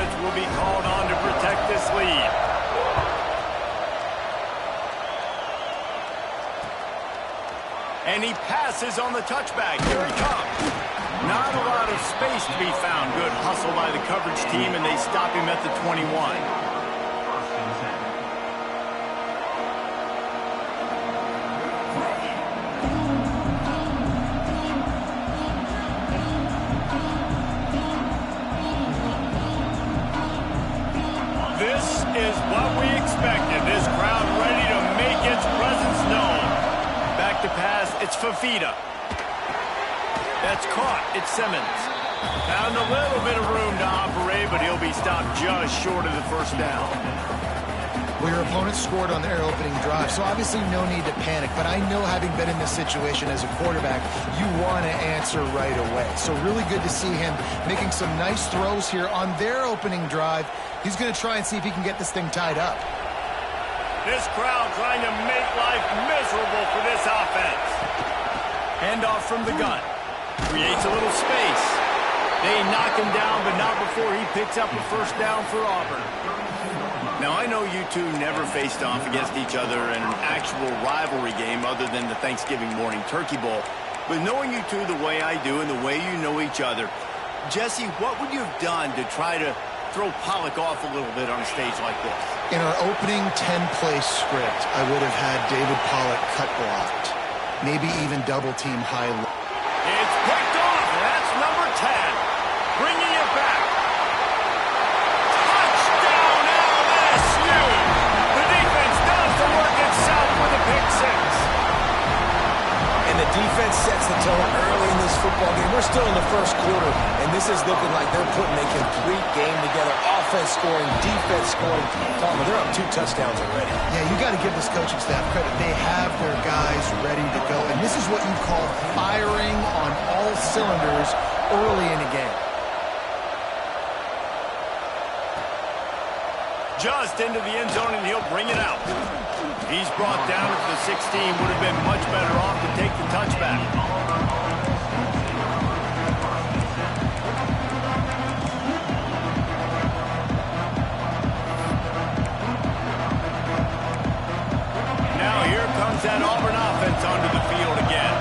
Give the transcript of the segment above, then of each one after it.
offense will be called on to protect this lead. And he passes on the touchback. Here he comes. Not a lot of space to be found. Good hustle by the coverage team, and they stop him at the 21. This is what we expected. This crowd ready to make its presence known. Back to pass, it's Fafita. That's caught, it's Simmons. Found a little bit of room to operate, but he'll be stopped just short of the first down. Well, your opponent scored on their opening drive, so obviously no need to panic. But I know, having been in this situation as a quarterback, you want to answer right away. So really good to see him making some nice throws here on their opening drive. He's going to try and see if he can get this thing tied up. This crowd trying to make life miserable for this offense. Handoff from the gun. Creates a little space. They knock him down, but not before he picks up a first down for Auburn. Now, I know you two never faced off against each other in an actual rivalry game other than the Thanksgiving morning turkey bowl. But knowing you two the way I do and the way you know each other, Jesse, what would you have done to try to throw Pollock off a little bit on a stage like this? In our opening 10-play script, I would have had David Pollock cut blocked. Maybe even double-team high. It's picked off, and that's number 10. Bringing it back. Touchdown, LSU! The defense does the work itself with a pick six. And the defense sets the tone early in this football game. We're still in the first quarter, and this is looking like they're putting a complete game together. Offense scoring, defense scoring. Tom, they're up 2 touchdowns already. Yeah, you got to give this coaching staff credit. They have their guys ready to go. And this is what you call firing on all cylinders early in a game. Just into the end zone, and he'll bring it out. He's brought down at the 16. Would have been much better off to take the touchback. Now here comes that Auburn offense onto the field again.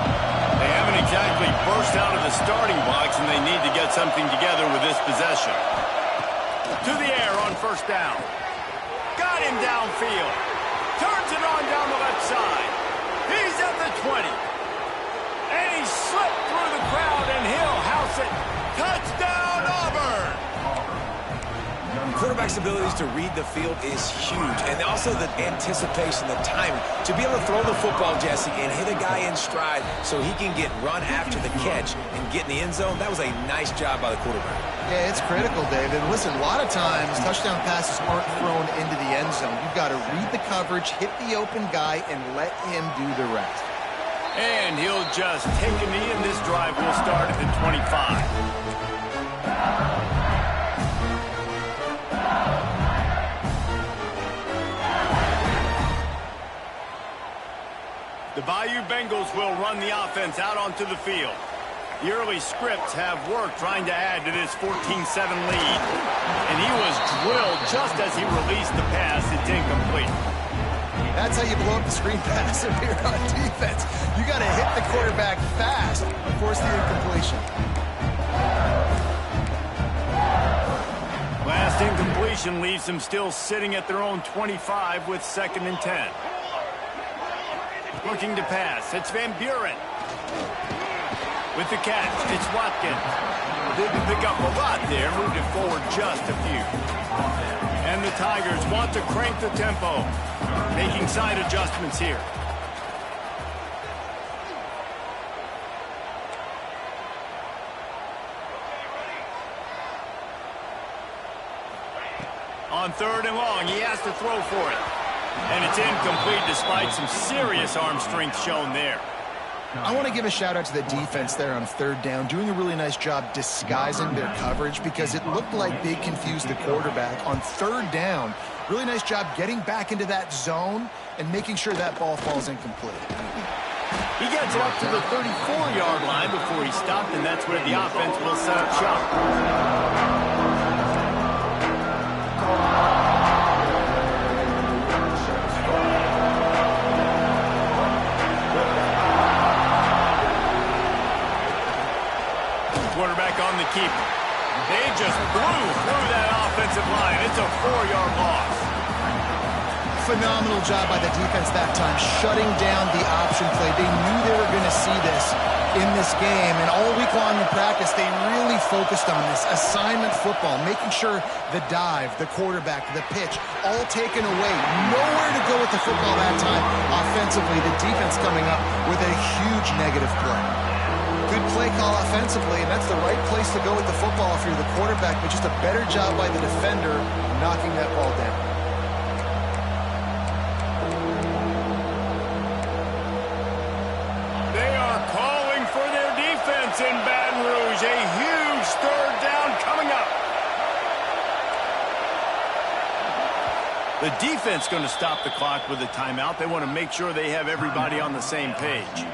They haven't exactly burst out of the starting box, and they need to get something together with this possession. To the air on first down. Got him downfield. Turns it on down the left side. He's at the 20. And he slipped through the crowd, and he'll house it. Touchdown, Auburn! Quarterback's abilities to read the field is huge, and also the anticipation, the timing. To be able to throw the football, Jesse, and hit a guy in stride so he can get run after the catch and get in the end zone, that was a nice job by the quarterback. Yeah, it's critical, David. Listen, a lot of times touchdown passes aren't thrown into the end zone. You've got to read the coverage, hit the open guy, and let him do the rest. And he'll just take a knee, and this drive will start at the 25. The Bayou Bengals will run the offense out onto the field. The early scripts have worked trying to add to this 14-7 lead. And he was drilled just as he released the pass. It's incomplete. That's how you blow up the screen pass if you're on defense. You got to hit the quarterback fast and force the incompletion. Last incompletion leaves them still sitting at their own 25 with 2nd and 10. Looking to pass, it's Van Buren. With the catch, it's Watkins. Didn't pick up a lot there, moved it forward just a few. And the Tigers want to crank the tempo, making side adjustments here. On 3rd and long, he has to throw for it. And it's incomplete despite some serious arm strength shown there. I want to give a shout out to the defense there on 3rd down, doing a really nice job disguising their coverage because it looked like they confused the quarterback on 3rd down. Really nice job getting back into that zone and making sure that ball falls incomplete. He gets up to the 34-yard line before he stopped, and that's where the offense will set up shop. the keeper. They just blew through that offensive line. It's a 4-yard loss. Phenomenal job by the defense that time, shutting down the option play. They knew they were going to see this in this game, and all week long in practice, they really focused on this assignment football, making sure the dive, the quarterback, the pitch, all taken away. Nowhere to go with the football that time. Offensively, the defense coming up with a huge negative play. Good play call offensively, and that's the right place to go with the football if you're the quarterback, but just a better job by the defender knocking that ball down. In Baton Rouge, a huge third down coming up. The defense going to stop the clock with a timeout. They want to make sure they have everybody on the same page.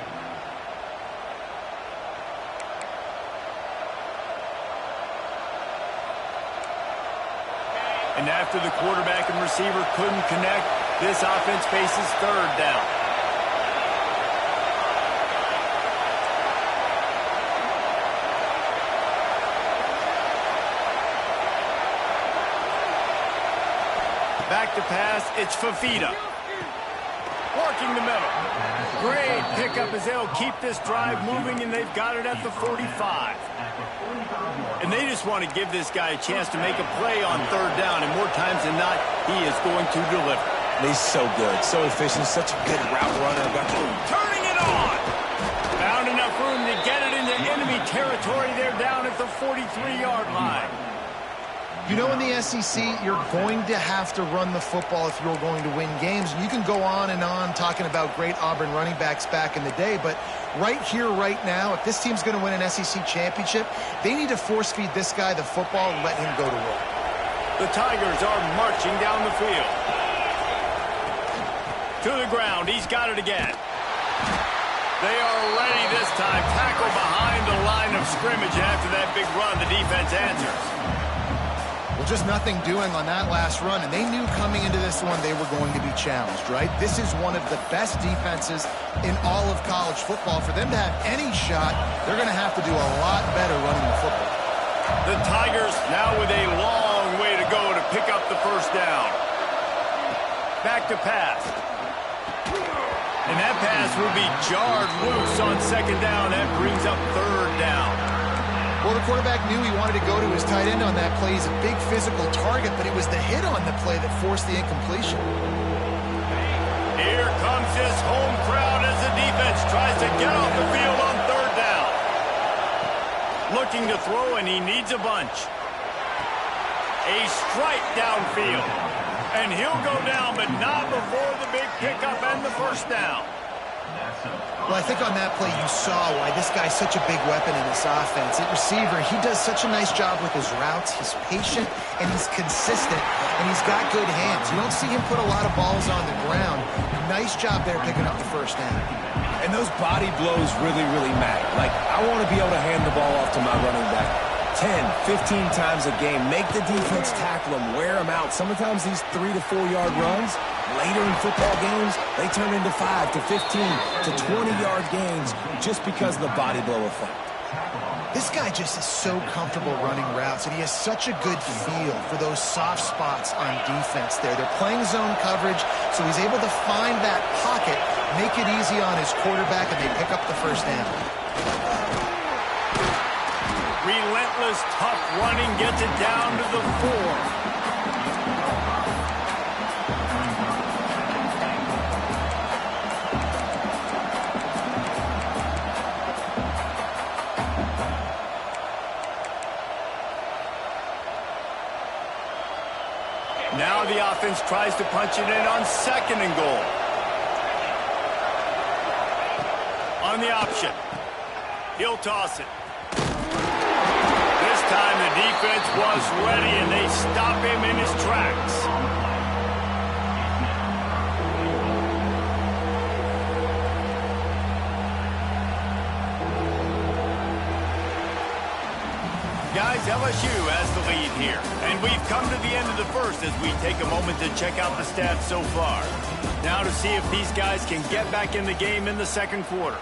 And after the quarterback and receiver couldn't connect, this offense faces third down. Back to pass, it's Fafita. Working the middle. Great pickup as they'll keep this drive moving, and they've got it at the 45. And they just want to give this guy a chance to make a play on third down, and more times than not, he is going to deliver. He's so good, so efficient, such a good route runner. Turning it on! Found enough room to get it into enemy territory. They're down at the 43-yard line. You know, in the SEC, you're going to have to run the football if you're going to win games. And you can go on and on talking about great Auburn running backs back in the day, but right here, right now, if this team's going to win an SEC championship, they need to force-feed this guy the football and let him go to work. The Tigers are marching down the field. To the ground, he's got it again. They are ready this time. Tackle behind the line of scrimmage, and after that big run, the defense answers. Well, just nothing doing on that last run, and they knew coming into this one they were going to be challenged, right? This is one of the best defenses in all of college football. For them to have any shot, they're going to have to do a lot better running the football. The Tigers now with a long way to go to pick up the first down. Back to pass. And that pass will be jarred loose on second down. That brings up third down. Well, the quarterback knew he wanted to go to his tight end on that play. He's a big physical target, but it was the hit on the play that forced the incompletion. Here comes this home crowd as the defense tries to get off the field on third down. Looking to throw, and he needs a bunch. A strike downfield. And he'll go down, but not before the big pickup and the first down. Well, I think on that play you saw why this guy's such a big weapon in this offense. At receiver, he does such a nice job with his routes. He's patient, and he's consistent, and he's got good hands. You don't see him put a lot of balls on the ground. Nice job there picking up the first down. And those body blows really, really matter. Like, I want to be able to hand the ball off to my running back 10, 15 times a game. Make the defense tackle him, wear him out. Sometimes these 3 to 4 yard runs, later in football games, they turn into 5 to 15 to 20-yard gains just because of the body blow effect. This guy just is so comfortable running routes, and he has such a good feel for those soft spots on defense there. They're playing zone coverage, so he's able to find that pocket, make it easy on his quarterback, and they pick up the first down. Relentless, tough running gets it down to the 4. Now the offense tries to punch it in on second and goal. On the option. He'll toss it. This time the defense was ready, and they stop him in his tracks. Guys, LSU has the lead here. And we've come to the end of the first as we take a moment to check out the stats so far. Now to see if these guys can get back in the game in the second quarter.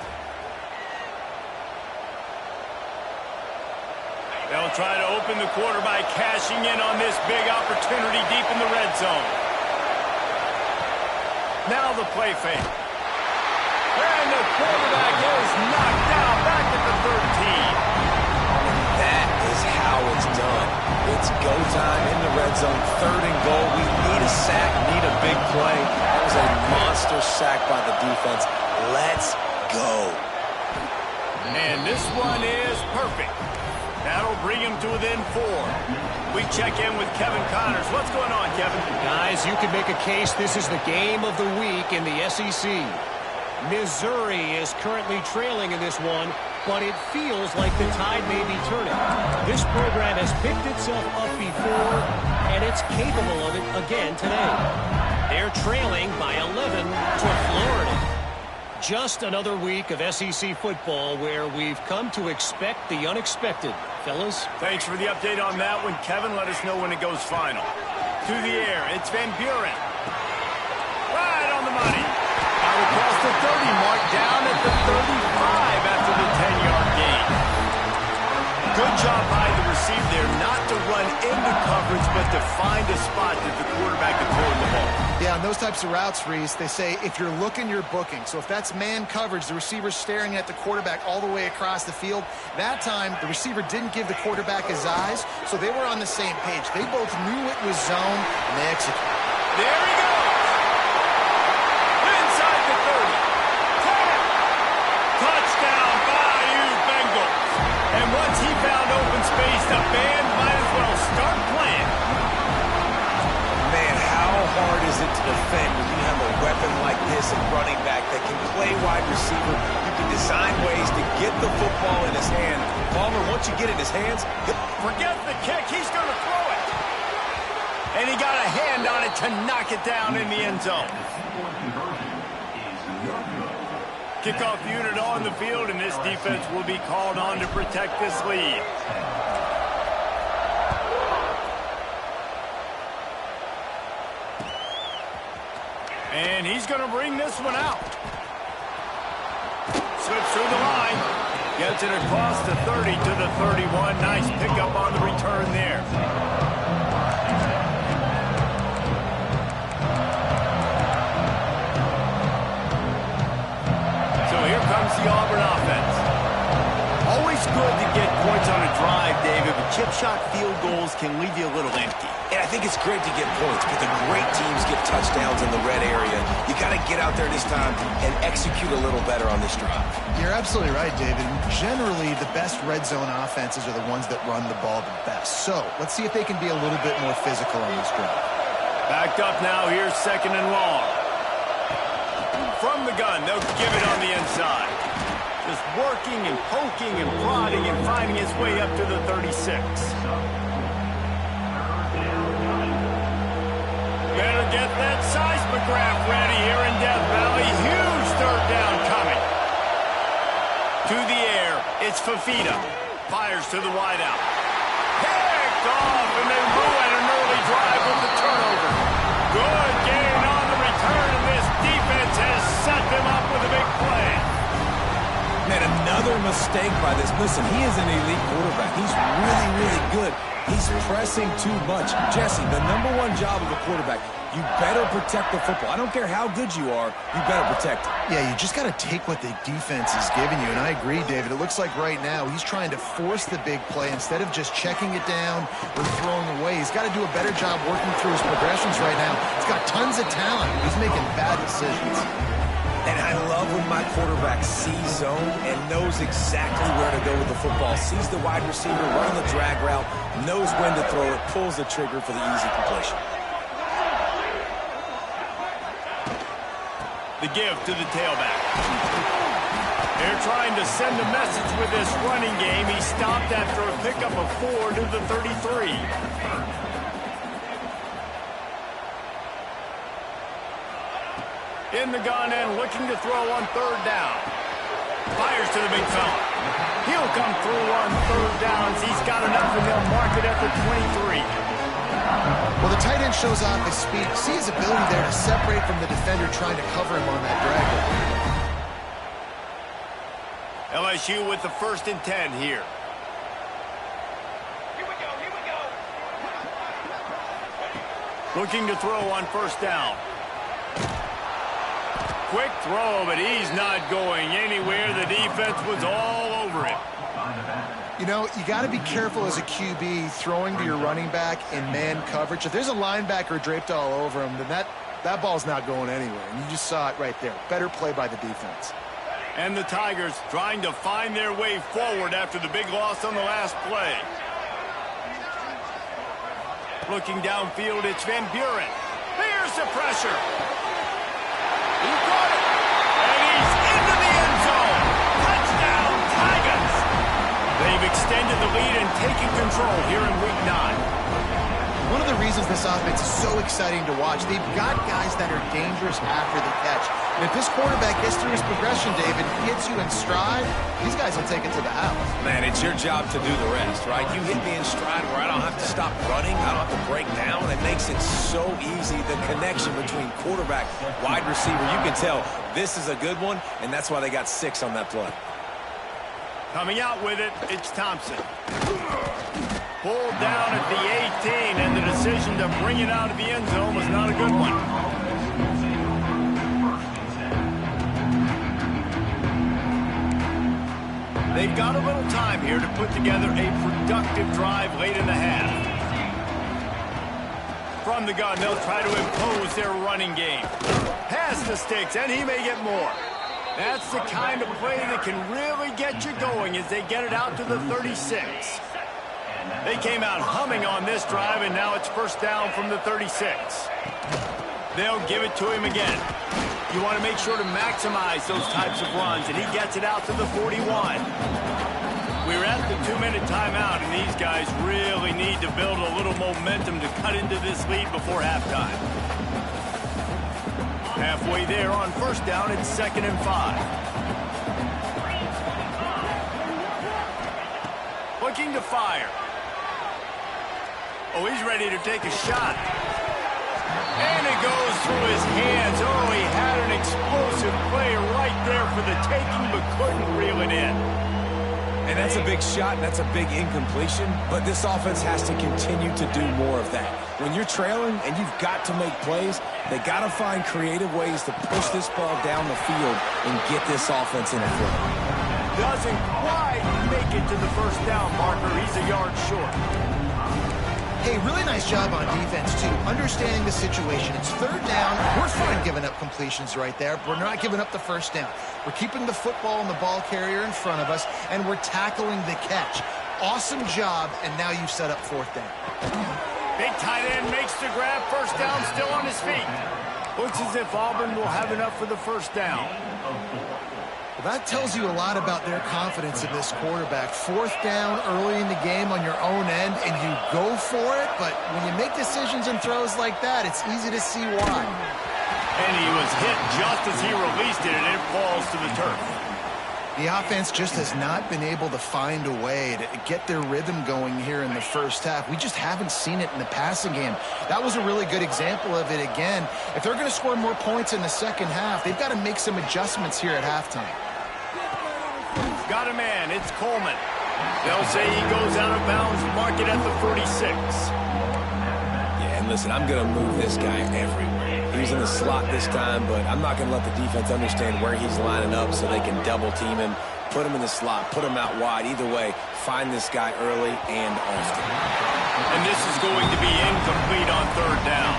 They'll try to open the quarter by cashing in on this big opportunity deep in the red zone. Now the play fake. And the quarterback is knocked down back at the 13. That is how it's done. It's go time in the red zone. 3rd and goal. We need a sack, need a big play. That was a monster sack by the defense. Let's go. And this one is perfect. That'll bring him to within 4. We check in with Kevin Connors. What's going on, Kevin? Guys, you can make a case this is the game of the week in the SEC. Missouri is currently trailing in this one, but it feels like the tide may be turning. This program has picked itself up before, and it's capable of it again today. They're trailing by 11 to Florida. Just another week of SEC football where we've come to expect the unexpected. Fellas? Thanks for the update on that one, Kevin. Let us know when it goes final. To the air, it's Van Buren. Right on the money. Out across the 30 mark, down at the 35 after the 10-yard gain. Good job by the receiver there, not to run into coverage, but to find a spot that the quarterback can throw in the ball. Yeah, on those types of routes, Reese, they say if you're looking, you're booking. So if that's man coverage, the receiver's staring at the quarterback all the way across the field. That time, the receiver didn't give the quarterback his eyes, so they were on the same page. They both knew it was zone, and they executed. There he goes. Inside the 30. 10. Touchdown, Bayou Bengals. And once he found open space, the band might as well start playing. Man, how hard is it to defend when you have a weapon like this at running back that can play wide receiver? You can design ways to get the football in his hand. Palmer, once you get it in his hands, Forget the kick. He's going to throw it. And he got a hand on it to knock it down in the end zone. Kickoff unit on the field, and this defense will be called on to protect this lead. And he's going to bring this one out. Slips through the line. Gets it across the 30 to the 31. Nice pickup on the return there. So here comes the Auburn offense. Always good to get points on a drive, David, but chip shot field goals can leave you a little empty. and I think it's great to get points, but the great teams get touchdowns in the red area. You got to get out there this time and execute a little better on this drive. You're absolutely right, David. Generally, the best red zone offenses are the ones that run the ball the best. So let's see if they can be a little bit more physical on this drive. Backed up now. Here's second and long. From the gun, they'll give it on the inside. Just working and poking and prodding and finding his way up to the 36. Better get that seismograph ready here in Death Valley. Huge third down coming. To the air, it's Fafita. Fires to the wideout. Picked off, and they ruin an early drive with the turnover. Good gain on the return, and this defense has set them up with a big play. Man, another mistake by this. Listen, he is an elite quarterback. He's really, really good. He's pressing too much. Jesse, the #1 job of a quarterback, you better protect the football. I don't care how good you are, you better protect it. Yeah, you just got to take what the defense is giving you, and I agree, David. It looks like right now he's trying to force the big play instead of just checking it down or throwing away. He's got to do a better job working through his progressions right now. He's got tons of talent. He's making bad decisions. And I love when my quarterback sees zone and knows exactly where to go with the football. Sees the wide receiver running the drag route, knows when to throw it, pulls the trigger for the easy completion. The give to the tailback. They're trying to send a message with this running game. He stopped after a pickup of 4 to the 33. In the gun and looking to throw on third down. Fires to the big fella. He'll come through on third downs. He's got enough, and they'll mark it at the 23. Well, the tight end shows off his speed. See his ability there to separate from the defender trying to cover him on that drag route. LSU with the 1st and 10 here. Looking to throw on first down. Quick throw, but he's not going anywhere. The defense was all over him. You know, you got to be careful as a QB throwing to your running back in man coverage. If there's a linebacker draped all over him, then that ball's not going anywhere. And you just saw it right there. Better play by the defense. And the Tigers trying to find their way forward after the big loss on the last play. Looking downfield, it's Van Buren. Here's the pressure. He got it. And he's into the end zone. Touchdown, Tigers. They've extended the lead and taken control here in Week 9. One of the reasons this offense is so exciting to watch, they've got guys that are dangerous after the catch. And if this quarterback gets through his progression, David, hits you in stride, these guys will take it to the house. Man, it's your job to do the rest, right? You hit me in stride where I don't have to stop running. I don't have to break down. It makes it so easy, the connection between quarterback, wide receiver. You can tell this is a good one, and that's why they got 6 on that play. Coming out with it, it's Thompson. Pulled down at the 18, and the decision to bring it out of the end zone was not a good one. They've got a little time here to put together a productive drive late in the half. From the gun, they'll try to impose their running game. Pass the sticks, and he may get more. That's the kind of play that can really get you going as they get it out to the 36. They came out humming on this drive, and now it's first down from the 36. They'll give it to him again. You want to make sure to maximize those types of runs, and he gets it out to the 41. We're at the 2-minute timeout, and these guys really need to build a little momentum to cut into this lead before halftime. Halfway there on first down, it's 2nd and 5. Looking to fire. Oh, he's ready to take a shot. And it goes through his hands. Oh, he had an explosive play right there for the taking, but couldn't reel it in. And that's a big shot, and that's a big incompletion, but this offense has to continue to do more of that. When you're trailing and you've got to make plays, they got to find creative ways to push this ball down the field and get this offense in a flow. Doesn't quite make it to the first down marker. He's a yard short. Hey, really nice job on defense, too. Understanding the situation. It's 3rd down. We're fine giving up completions right there. We're not giving up the first down. We're keeping the football and the ball carrier in front of us, and we're tackling the catch. Awesome job, and now you've set up 4th down. Big tight end makes the grab. First down, still on his feet. Looks as if Auburn will have enough for the first down. Well, that tells you a lot about their confidence in this quarterback. 4th down early in the game on your own end, and you go for it, but when you make decisions and throws like that, it's easy to see why. And he was hit just as he released it, and it falls to the turf. The offense just has not been able to find a way to get their rhythm going here in the first half. We just haven't seen it in the passing game. That was a really good example of it again. If they're going to score more points in the second half, they've got to make some adjustments here at halftime. Got a man. It's Coleman. They'll say he goes out of bounds. Mark it at the 46. Yeah, and listen, I'm going to move this guy everywhere. He's in the slot this time, but I'm not going to let the defense understand where he's lining up so they can double team him, put him in the slot, put him out wide. Either way, find this guy early and often. And this is going to be incomplete on 3rd down.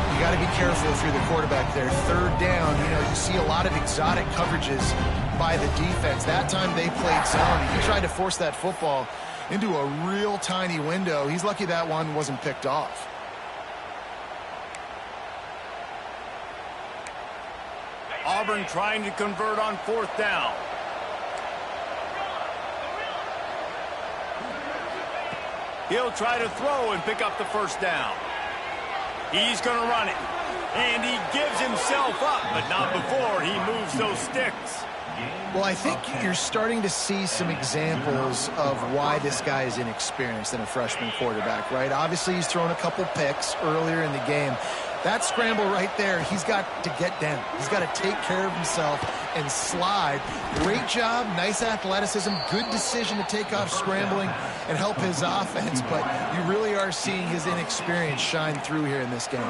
You got to be careful if you're the quarterback there. 3rd down, you see a lot of exotic coverages by the defense. That time they played zone. He tried to force that football into a real tiny window. He's lucky that one wasn't picked off. Auburn trying to convert on 4th down. He'll try to throw and pick up the first down. He's going to run it. And he gives himself up, but not before he moves those sticks. Well, I think you're starting to see some examples of why this guy is inexperienced in a freshman quarterback, right? Obviously, he's thrown a couple picks earlier in the game. That scramble right there, he's got to get down. He's got to take care of himself and slide. Great job, nice athleticism, good decision to take off scrambling and help his offense, but you really are are seeing his inexperience shine through here in this game.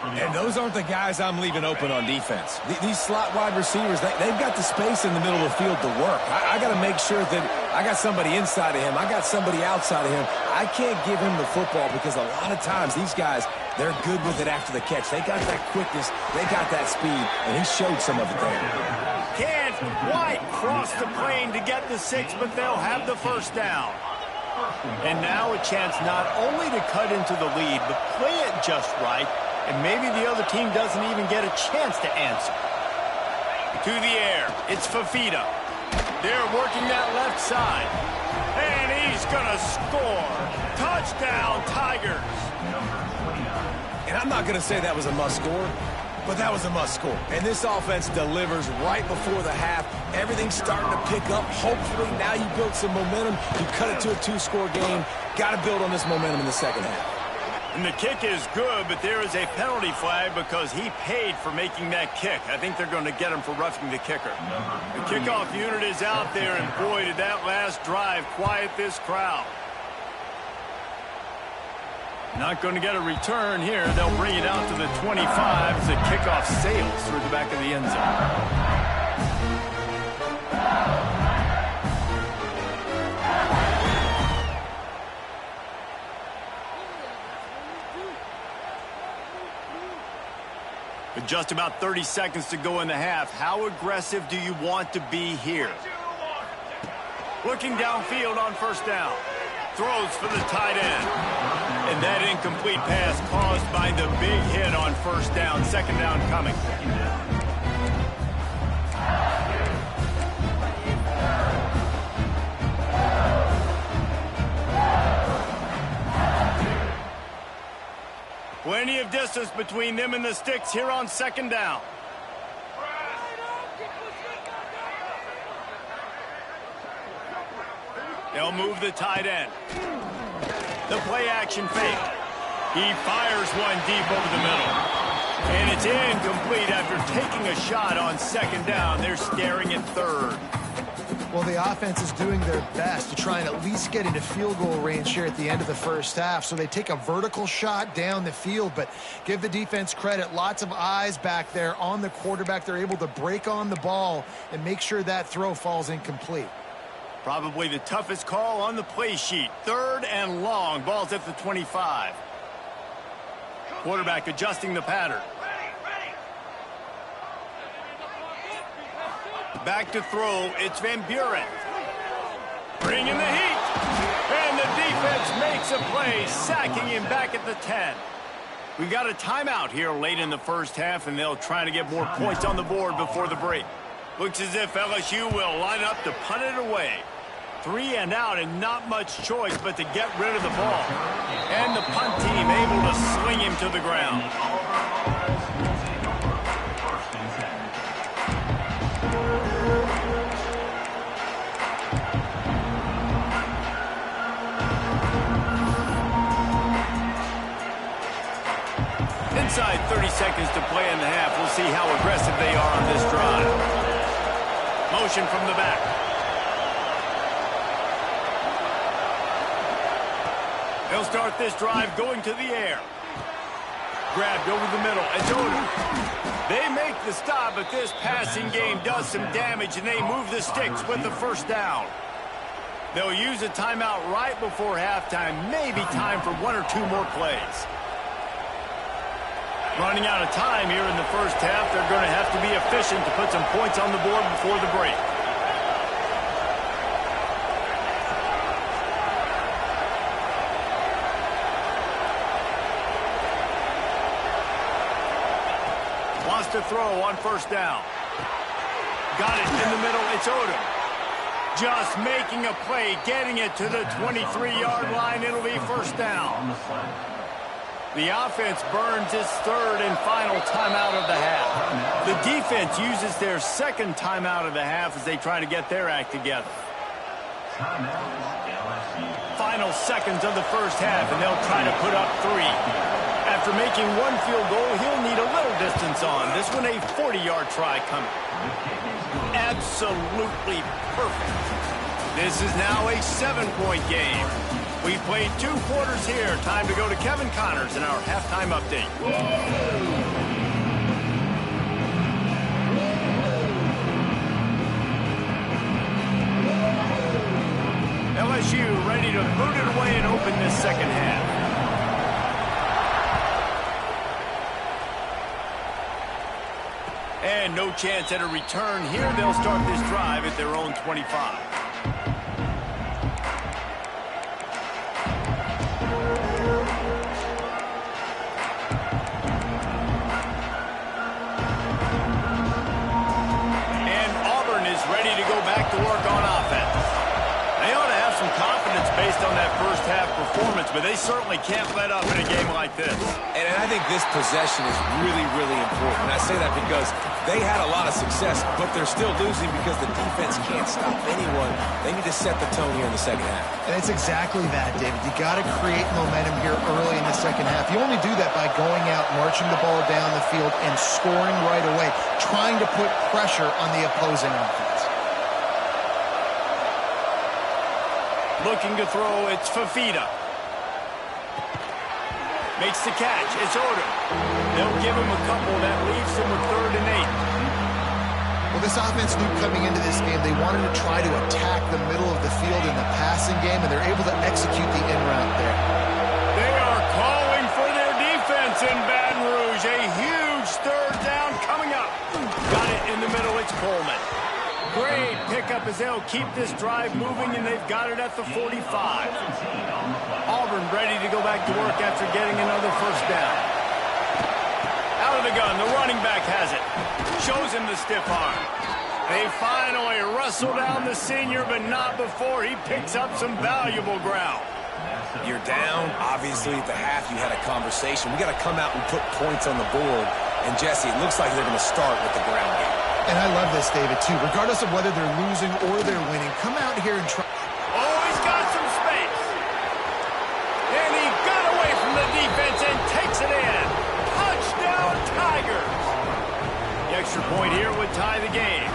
And those aren't the guys I'm leaving open on defense. These slot wide receivers, they've got the space in the middle of the field to work. I got to make sure that I got somebody inside of him. I got somebody outside of him. I can't give him the football because a lot of times these guys, they're good with it after the catch. They got that quickness. They got that speed, and he showed some of it there. Can't quite cross the plane to get the 6, but they'll have the first down. And now a chance not only to cut into the lead, but play it just right. And maybe the other team doesn't even get a chance to answer. To the air, it's Fafita. They're working that left side. And he's going to score. Touchdown, Tigers. And I'm not going to say that was a must-score, but that was a must-score. And this offense delivers right before the half. Everything's starting to pick up. Hopefully, now you built some momentum. You cut it to a 2-score game. Got to build on this momentum in the second half. And the kick is good, but there is a penalty flag because he paid for making that kick. I think they're going to get him for roughing the kicker. The kickoff unit is out there, and boy, did that last drive quiet this crowd. Not going to get a return here. They'll bring it out to the 25 as the kickoff sails through the back of the end zone. With just about 30 seconds to go in the half, how aggressive do you want to be here? Looking downfield on first down. Throws for the tight end. And that incomplete pass caused by the big hit on first down. Second down coming. Plenty of distance between them and the sticks here on second down. They'll move the tight end. The play action fake. He fires one deep over the middle. And it's incomplete after taking a shot on second down. They're staring at third. Well, the offense is doing their best to try and at least get into field goal range here at the end of the first half. So they take a vertical shot down the field, but give the defense credit. Lots of eyes back there on the quarterback. They're able to break on the ball and make sure that throw falls incomplete. Probably the toughest call on the play sheet. Third and long. Ball's at the 25. Quarterback adjusting the pattern. Back to throw, it's Van Buren. Bringing the heat. And the defense makes a play, sacking him back at the 10. We've got a timeout here late in the first half, and they'll try to get more points on the board before the break. Looks as if LSU will line up to punt it away. 3 and out, and not much choice but to get rid of the ball. And the punt team able to sling him to the ground. Inside 30 seconds to play in the half. We'll see how aggressive they are on this drive. Motion from the back. They'll start this drive going to the air. Grabbed over the middle. It's Auburn. They make the stop, but this passing game does some damage, and they move the sticks with the first down. They'll use a timeout right before halftime. Maybe time for 1 or 2 more plays. Running out of time here in the first half. They're going to have to be efficient to put some points on the board before the break. Wants to throw on first down. Got it in the middle. It's Odom. Just making a play, getting it to the 23-yard line. It'll be first down. The offense burns its third and final timeout of the half. The defense uses their second timeout of the half as they try to get their act together. Final seconds of the first half, and they'll try to put up 3. After making 1 field goal, he'll need a little distance on. This one a 40-yard try coming. Absolutely perfect. This is now a 7-point game. We've played 2 quarters here. Time to go to Kevin Connors in our halftime update. LSU ready to boot it away and open this second half. And no chance at a return here. They'll start this drive at their own 25. And Auburn is ready to go back to work on offense. They ought to have some confidence based on that first half performance, but they certainly can't let up in a game like this. And I think this possession is really, really important. And I say that because they had a lot of success, but they're still losing because the defense can't stop anyone. They need to set the tone here in the second half. And it's exactly that, David. You got to create momentum here early in the second half. You only do that by going out, marching the ball down the field, and scoring right away, trying to put pressure on the opposing offense. Looking to throw, it's Fafita. Makes the catch, it's Auburn. They'll give him a couple, that leaves him with 3rd and 8. Well, this offense knew coming into this game they wanted to try to attack the middle of the field in the passing game, and they're able to execute the in route there. They are calling for their defense in Baton Rouge. A huge 3rd down coming up. Got it in the middle, it's Coleman. Great pickup as they'll keep this drive moving, and they've got it at the 45. Auburn ready to go back to work after getting another 1st down. Out of the gun, the running back has it. Shows him the stiff arm. They finally wrestle down the senior, but not before he picks up some valuable ground. You're down. Obviously, at the half, you had a conversation. We got to come out and put points on the board. And, Jesse, it looks like they're going to start with the ground game. And I love this, David, too. Regardless of whether they're losing or they're winning, come out here and try. Oh, he's got some space. And he got away from the defense and takes it in. Touchdown, Tigers. The extra point here would tie the game.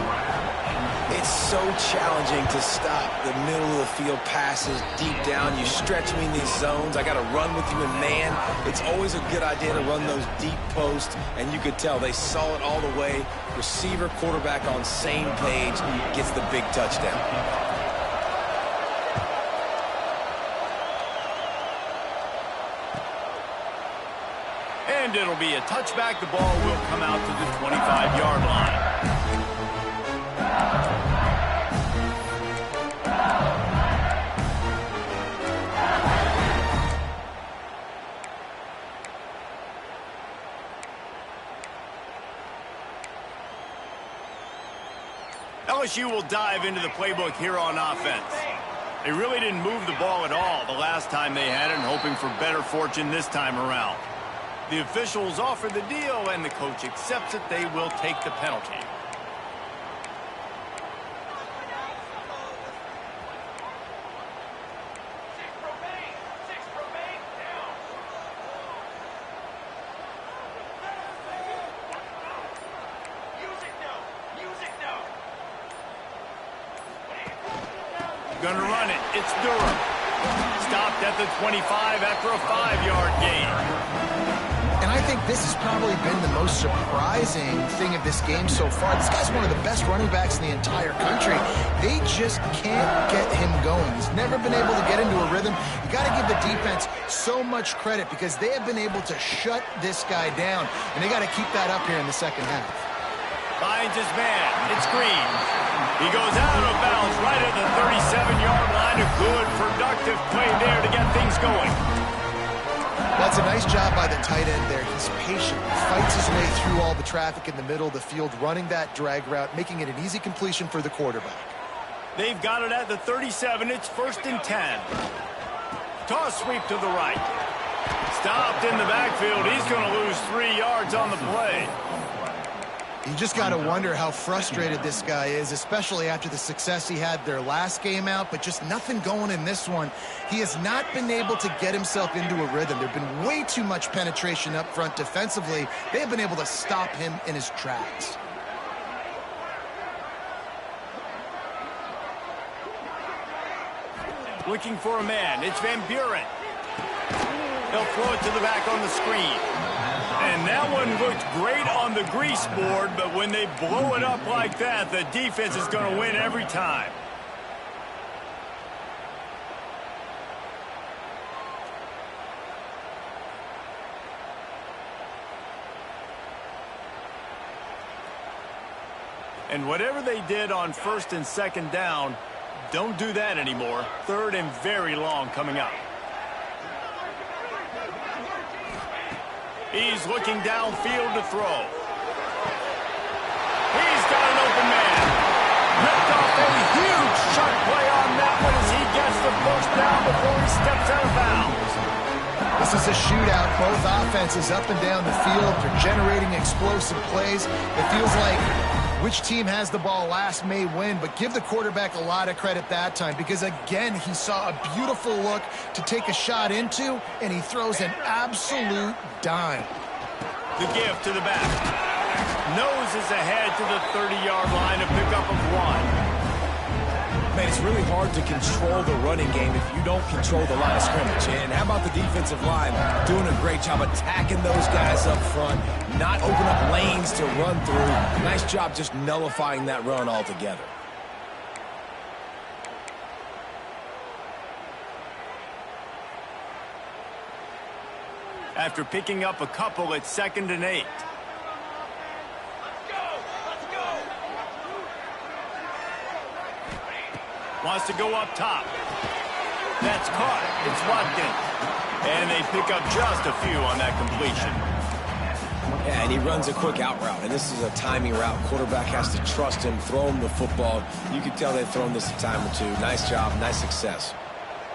It's so challenging to stop the middle of the field passes deep down. You stretch me in these zones. I got to run with you in man. It's always a good idea to run those deep posts, and you could tell they saw it all the way. Receiver, quarterback on same page, gets the big touchdown. And it'll be a touchback. The ball will come out to the 25-yard line. LSU will dive into the playbook here on offense. They really didn't move the ball at all the last time they had it, and hoping for better fortune this time around. The officials offer the deal, and the coach accepts it. They will take the penalty. Gonna run it. It's Durham. Stopped at the 25 after a 5-yard gain. And I think this has probably been the most surprising thing of this game so far. This guy's one of the best running backs in the entire country. They just can't get him going. He's never been able to get into a rhythm. You got to give the defense so much credit because they have been able to shut this guy down, and they got to keep that up here in the second half. Finds his man. It's Green. He goes out of bounds right at the 37-yard line. A good, productive play there to get things going. That's a nice job by the tight end there. He's patient. He fights his way through all the traffic in the middle of the field, running that drag route, making it an easy completion for the quarterback. They've got it at the 37. It's 1st and 10. Toss sweep to the right. Stopped in the backfield. He's going to lose 3 yards on the play. You just got to wonder how frustrated this guy is, especially after the success he had their last game out, but just nothing going in this one. He has not been able to get himself into a rhythm. There's been way too much penetration up front defensively. They have been able to stop him in his tracks. Looking for a man. It's Van Buren. They'll throw it to the back on the screen. And that one looked great on the grease board, but when they blow it up like that, the defense is going to win every time. And whatever they did on first and second down, don't do that anymore. Third and very long coming up. He's looking downfield to throw. He's got an open man. Ripped off a huge shot play on that one as he gets the first down before he steps out of bounds. This is a shootout. Both offenses up and down the field. They're generating explosive plays. It feels like which team has the ball last may win, but give the quarterback a lot of credit that time because, again, he saw a beautiful look to take a shot into, and he throws an absolute dime. The give to the back. Noses ahead to the 30-yard line, a pickup of 1. Man, it's really hard to control the running game if you don't control the line of scrimmage. And how about the defensive line doing a great job attacking those guys up front, not open up lanes to run through. Nice job just nullifying that run altogether. After picking up a couple, it's 2nd and 8. Wants to go up top. That's caught. It's Watkins. And they pick up just a few on that completion. Yeah, and he runs a quick out route, and this is a timing route. Quarterback has to trust him, throw him the football. You can tell they've thrown this a time or two. Nice job, nice success.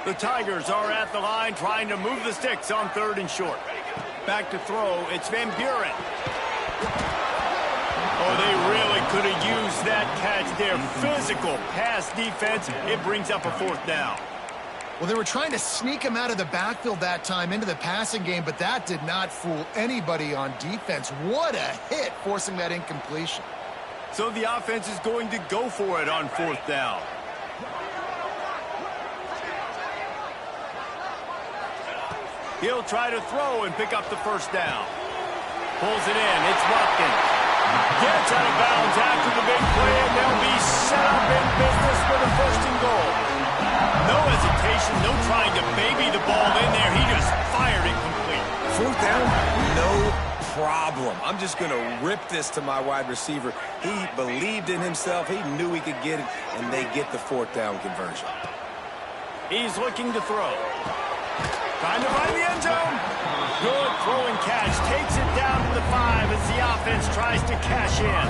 The Tigers are at the line trying to move the sticks on 3rd and short. Back to throw. It's Van Buren. Oh, they really could have used that catch there. Physical pass defense. It brings up a 4th down. Well, they were trying to sneak him out of the backfield that time into the passing game, but that did not fool anybody on defense. What a hit, forcing that incompletion. So the offense is going to go for it on 4th down. He'll try to throw and pick up the 1st down. Pulls it in. It's Watkins. Gets out of bounds after the big play, and they'll be set up in business for the 1st and goal. No hesitation, no trying to baby the ball in there. He just fired it complete. 4th down, no problem. I'm just going to rip this to my wide receiver. He believed in himself. He knew he could get it, and they get the 4th down conversion. He's looking to throw. Trying to find the end zone. Good throwing catch. Takes it down to the 5 as the offense tries to cash in.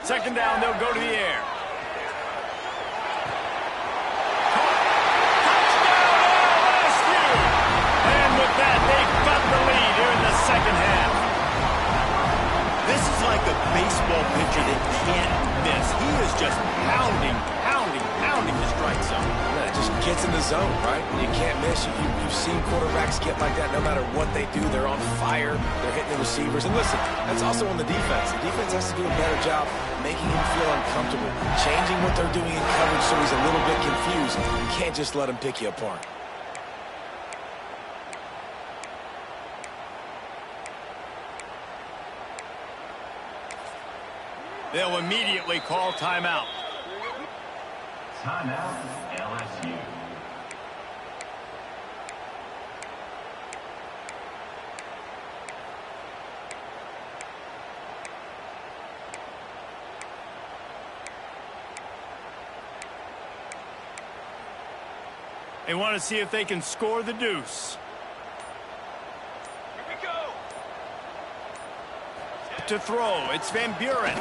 Second down, they'll go to the air. Touchdown, LSU! And with that, they've got the lead here in the second half. This is like a baseball pitcher that can't miss. He is just pounding the strike zone. Yeah, it just gets in the zone, right? You can't miss. You've seen quarterbacks get like that no matter what they do. They're on fire. They're hitting the receivers. And listen, that's also on the defense. The defense has to do a better job making him feel uncomfortable, changing what they're doing in coverage so he's a little bit confused. You can't just let him pick you apart. They'll immediately call timeout. Timeout, LSU. They want to see if they can score the deuce. Here we go. To throw, it's Van Buren.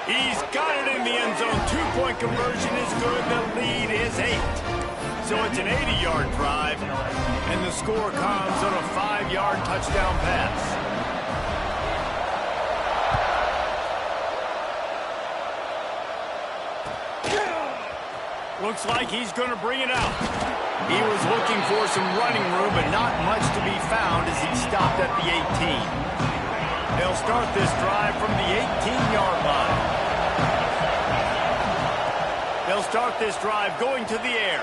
He's got it in the end zone. 2-point conversion is good. The lead is 8. So it's an 80-yard drive, and the score comes on a 5-yard touchdown pass. Looks like he's going to bring it out. He was looking for some running room, but not much to be found as he stopped at the 18. They'll start this drive from the 18-yard line. They'll start this drive going to the air.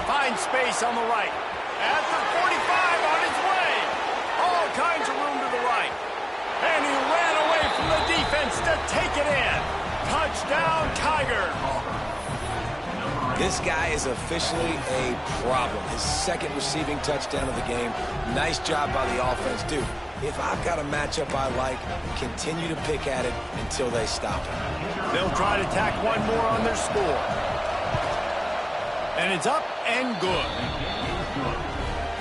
Find space on the right. At the 45 on his way. All kinds of room to the right. And he ran away from the defense to take it in. Touchdown, Tigers. This guy is officially a problem. His second receiving touchdown of the game. Nice job by the offense. Dude, if I've got a matchup I like, continue to pick at it until they stop it. They'll try to tack one more on their score. And it's up and good.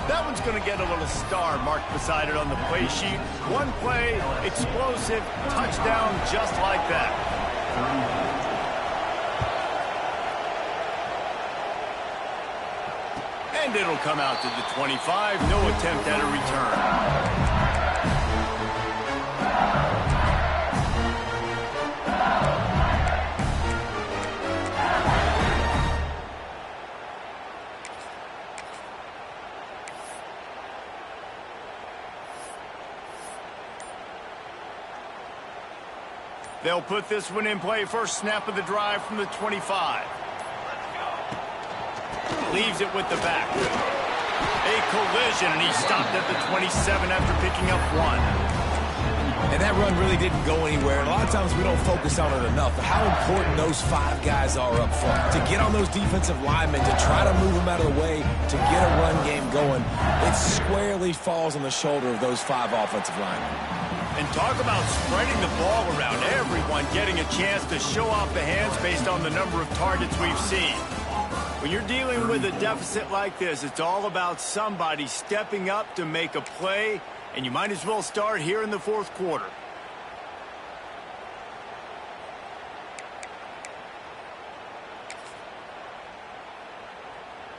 That one's going to get a little star marked beside it on the play sheet. One play, explosive, touchdown just like that. And it'll come out to the 25. No attempt at a return. They'll put this one in play. First snap of the drive from the 25. Leaves it with the back. A collision, and he stopped at the 27 after picking up one. And that run really didn't go anywhere. And a lot of times we don't focus on it enough. But how important those 5 guys are up front. To get on those defensive linemen, to try to move them out of the way, to get a run game going, it squarely falls on the shoulder of those 5 offensive linemen. And talk about spreading the ball around. Everyone getting a chance to show off the hands based on the number of targets we've seen. When you're dealing with a deficit like this, it's all about somebody stepping up to make a play, and you might as well start here in the fourth quarter.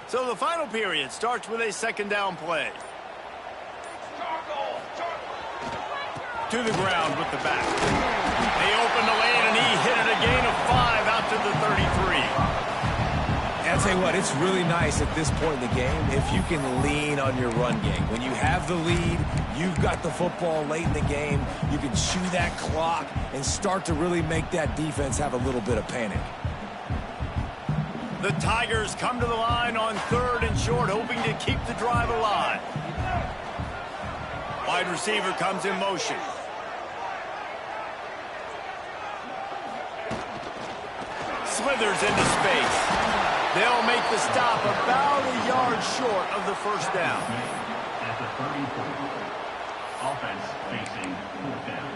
So the final period starts with a second down play. To the ground with the back. They open the lane, and he hit it a gain of 5 out to the 33. And I'll tell you what, it's really nice at this point in the game if you can lean on your run game. When you have the lead, you've got the football late in the game, you can chew that clock and start to really make that defense have a little bit of panic. The Tigers come to the line on 3rd and short, hoping to keep the drive alive. Wide receiver comes in motion. Slithers into space. They'll make the stop about a yard short of the first down. At the 34. Offense facing 4th down.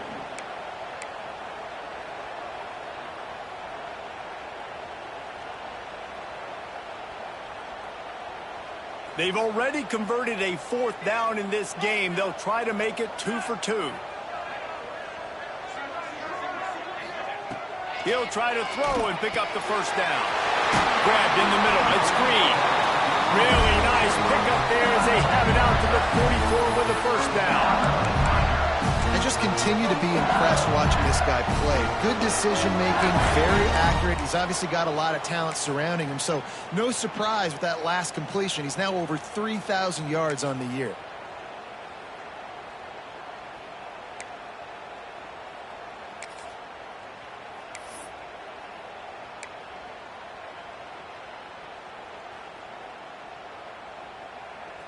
They've already converted a 4th down in this game. They'll try to make it 2 for 2. He'll try to throw and pick up the first down. Grabbed in the middle. It's Green. Really nice pickup there as they have it out to the 44 with the first down. I just continue to be impressed watching this guy play. Good decision-making, very accurate. He's obviously got a lot of talent surrounding him, so no surprise with that last completion. He's now over 3,000 yards on the year.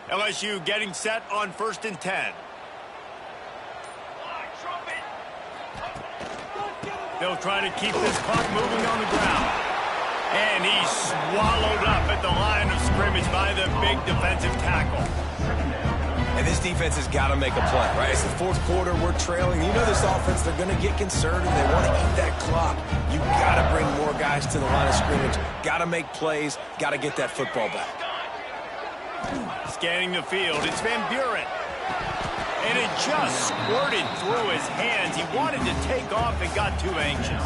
LSU getting set on 1st and 10. They'll try to keep this clock moving on the ground. And he's swallowed up at the line of scrimmage by the big defensive tackle. And this defense has got to make a play, right? It's the 4th quarter. We're trailing. You know this offense, they're going to get conservative. They want to eat that clock. You got to bring more guys to the line of scrimmage. Got to make plays. Got to get that football back. Scanning the field, it's Van Buren. And it just squirted through his hands. He wanted to take off and got too anxious.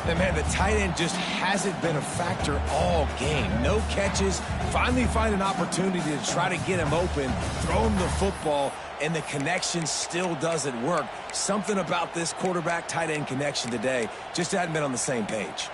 And man, the tight end just hasn't been a factor all game. No catches. Finally find an opportunity to try to get him open, throw him the football, and the connection still doesn't work. Something about this quarterback-tight end connection today just hadn't been on the same page.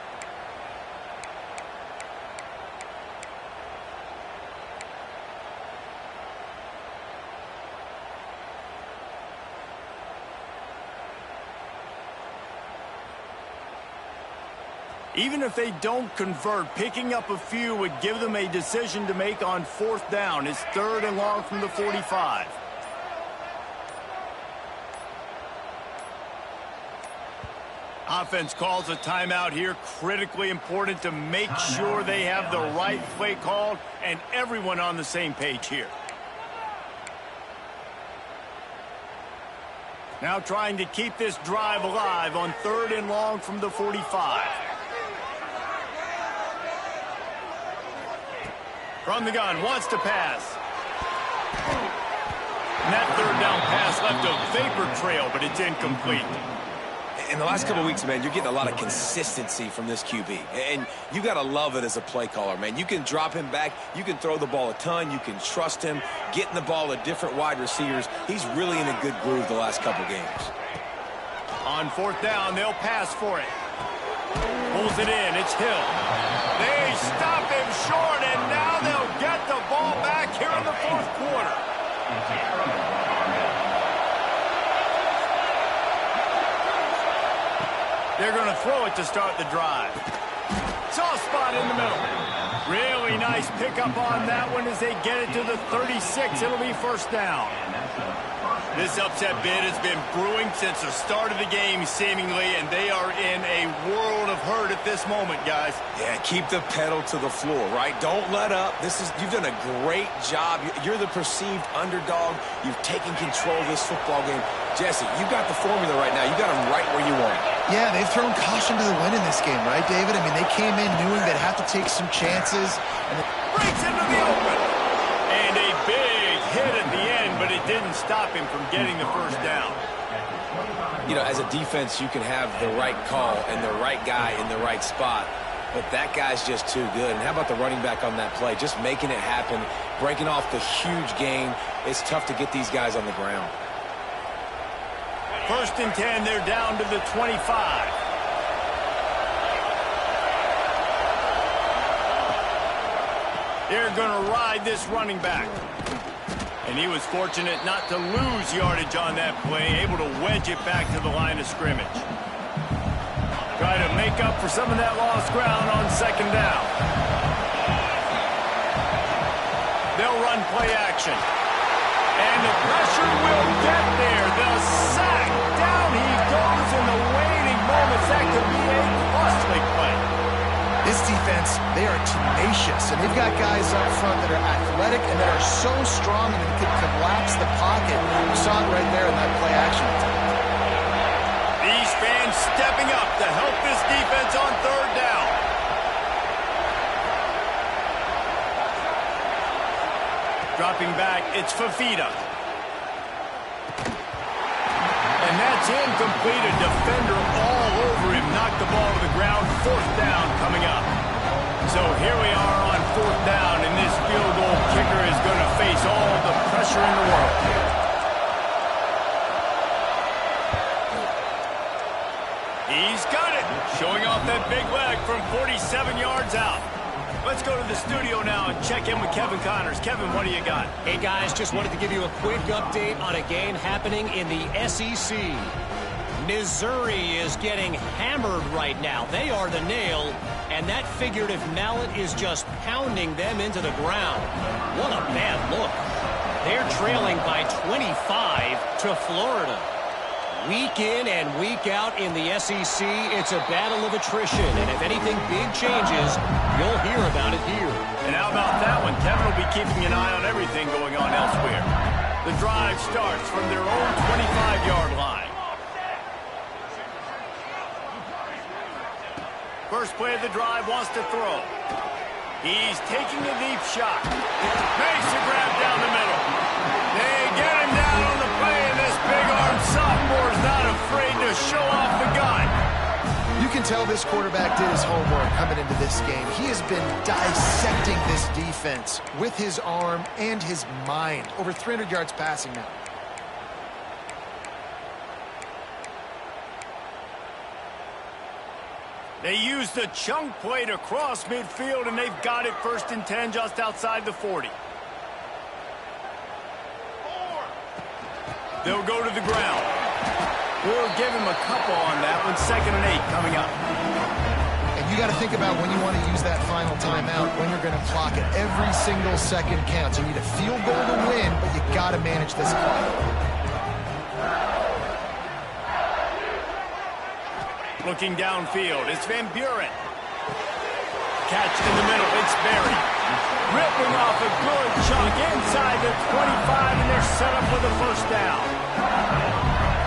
Even if they don't convert, picking up a few would give them a decision to make on 4th down. It's 3rd and long from the 45. Offense calls a timeout here. Critically important to make sure they have the right play called and everyone on the same page here. Now trying to keep this drive alive on 3rd and long from the 45. From the gun, wants to pass. And that 3rd down pass left a vapor trail, but it's incomplete. In the last couple of weeks, man, you're getting a lot of consistency from this QB. And you got to love it as a play caller, man. You can drop him back. You can throw the ball a ton. You can trust him, getting the ball to different wide receivers. He's really in a good groove the last couple games. On 4th down, they'll pass for it. Pulls it in. It's Hill. They stop him short, and now they'll get the ball back here in the 4th quarter. They're going to throw it to start the drive. Soft spot in the middle. Really nice pickup on that one as they get it to the 36. It'll be 1st down. This upset bid has been brewing since the start of the game, seemingly, and they are in a world of hurt at this moment, guys. Yeah, keep the pedal to the floor, right? Don't let up. You've done a great job. You're the perceived underdog. You've taken control of this football game. Jesse, you got the formula right now. You got them right where you want it. Yeah, they've thrown caution to the wind in this game, right, David? I mean, they came in knowing they'd have to take some chances. And breaks into the open. And a big hit at the end, but it didn't stop him from getting the 1st down. You know, as a defense, you can have the right call and the right guy in the right spot, but that guy's just too good. And how about the running back on that play? Just making it happen, breaking off the huge gain. It's tough to get these guys on the ground. 1st and 10, they're down to the 25. They're going to ride this running back. And he was fortunate not to lose yardage on that play, able to wedge it back to the line of scrimmage. Try to make up for some of that lost ground on 2nd down. They'll run play action. And the pressure will get there. The sack. Down he goes in the waiting moments. That could be a costly play. this defense, they are tenacious, and they've got guys up front that are athletic and that are so strong and can collapse the pocket. You saw it right there in that play action. These fans stepping up to help this defense on 3rd down. Dropping back, it's Fafita. And that's incomplete. A defender all over him. Knocked the ball to the ground. 4th down coming up. So here we are on 4th down, and this field goal kicker is going to face all the pressure in the world. He's got it. Showing off that big leg from 47 yards out. Let's go to the studio now and check in with Kevin Connors. Kevin, what do you got? Hey, guys, just wanted to give you a quick update on a game happening in the SEC. Missouri is getting hammered right now. They are the nail, and that figurative mallet is just pounding them into the ground. What a bad look. They're trailing by 25 to Florida. Week in and week out in the SEC, it's a battle of attrition, and if anything big changes, you'll hear about it here. And how about that one? Kevin will be keeping an eye on everything going on elsewhere. The drive starts from their own 25-yard line. First play of the drive, wants to throw. He's taking a deep shot. Makes a grab down the middle. They get him down on the play, and this big-armed sophomore is not afraid to show off the gun. You can tell this quarterback did his homework coming into this game. He has been dissecting this defense with his arm and his mind. Over 300 yards passing now. They use the chunk play to cross midfield, and they've got it 1st and 10 just outside the 40. They'll go to the ground. We'll give him a couple on that one. 2nd and 8 coming up. And you got to think about when you want to use that final timeout, when you're going to clock it. Every single second counts. You need a field goal to win, but you got to manage this clock. Looking downfield, it's Van Buren. Catch in the middle, it's Berry. Ripping off a good chunk inside the 25, and they're set up with a first down.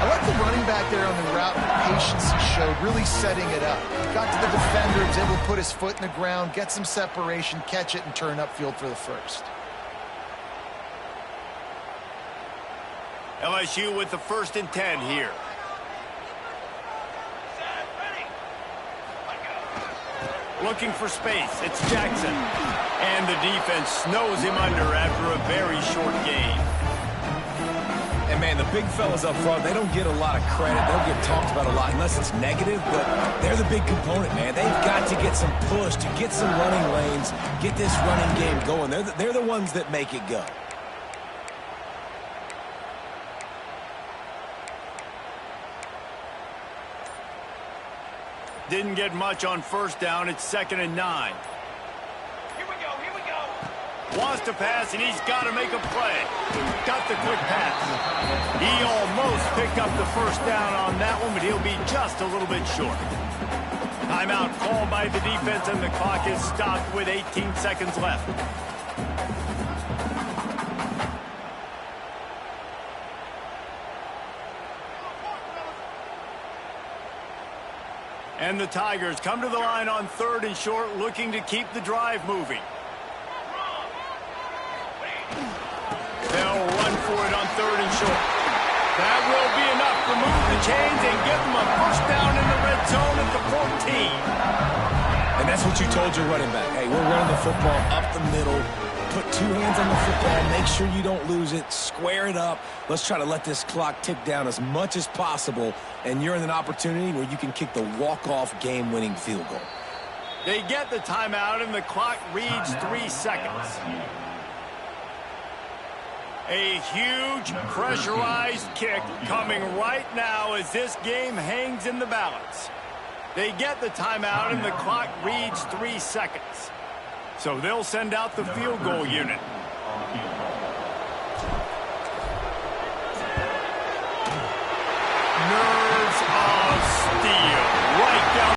I like the running back there on the route, the patience he showed, really setting it up. Got to the defender, was able to put his foot in the ground, get some separation, catch it, and turn upfield for the first. LSU with the 1st and 10 here. Looking for space, it's Jackson. And the defense snows him under after a very short game. And, man, the big fellas up front, they don't get a lot of credit. They don't get talked about a lot unless it's negative, but they're the big component, man. They've got to get some push, to get some running lanes, get this running game going. They're the ones that make it go. Didn't get much on first down. It's 2nd and 9. Here we go. Wants to pass, and he's got to make a play. Got the quick pass. He almost picked up the first down on that one, but he'll be just a little bit short. Timeout called by the defense, and the clock is stopped with 18 seconds left. And the Tigers come to the line on 3rd and short, looking to keep the drive moving. They'll run for it on 3rd and short. That will be enough to move the chains and give them a first down in the red zone at the 14. And that's what you told your running back. Hey, we're running the football up the middle. Put 2 hands on the football. Make sure you don't lose it. Square it up. Let's try to let this clock tick down as much as possible. And you're in an opportunity where you can kick the walk-off game-winning field goal. They get the timeout, and the clock reads 3 seconds. A huge pressurized kick coming right now as this game hangs in the balance. They get the timeout, and the clock reads 3 seconds. So they'll send out the field goal unit.